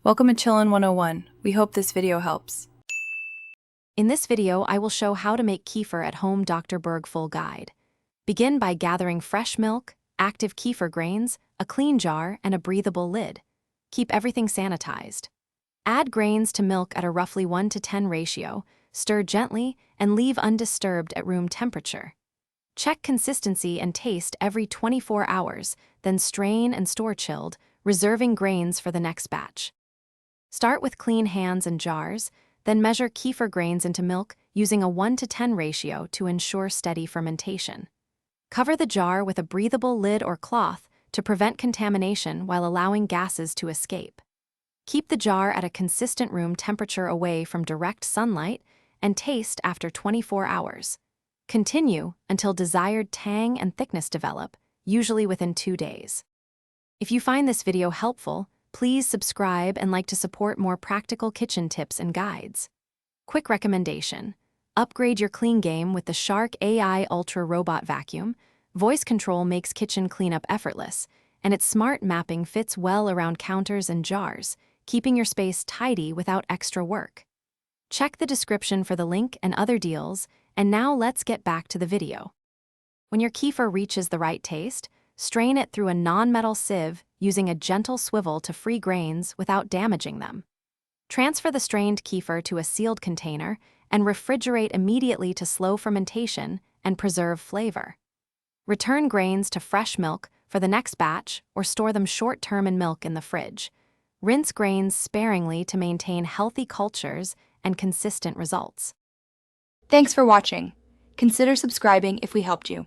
Welcome to Chillin' 101. We hope this video helps. In this video, I will show how to make kefir at home. Dr. Berg full guide. Begin by gathering fresh milk, active kefir grains, a clean jar, and a breathable lid. Keep everything sanitized. Add grains to milk at a roughly 1:10 ratio, stir gently, and leave undisturbed at room temperature. Check consistency and taste every 24 hours, then strain and store chilled, reserving grains for the next batch. Start with clean hands and jars, then measure kefir grains into milk using a 1:10 ratio to ensure steady fermentation. Cover the jar with a breathable lid or cloth to prevent contamination while allowing gases to escape. Keep the jar at a consistent room temperature away from direct sunlight and taste after 24 hours. Continue until desired tang and thickness develop, usually within 2 days. If you find this video helpful, please subscribe and like to support more practical kitchen tips and guides. Quick recommendation: upgrade your clean game with the Shark AI Ultra Robot Vacuum. Voice control makes kitchen cleanup effortless, and its smart mapping fits well around counters and jars, keeping your space tidy without extra work. Check the description for the link and other deals, and now let's get back to the video. When your kefir reaches the right taste, strain it through a non-metal sieve using a gentle swivel to free grains without damaging them. Transfer the strained kefir to a sealed container and refrigerate immediately to slow fermentation and preserve flavor. Return grains to fresh milk for the next batch or store them short-term in milk in the fridge. Rinse grains sparingly to maintain healthy cultures and consistent results. Thanks for watching. Consider subscribing if we helped you.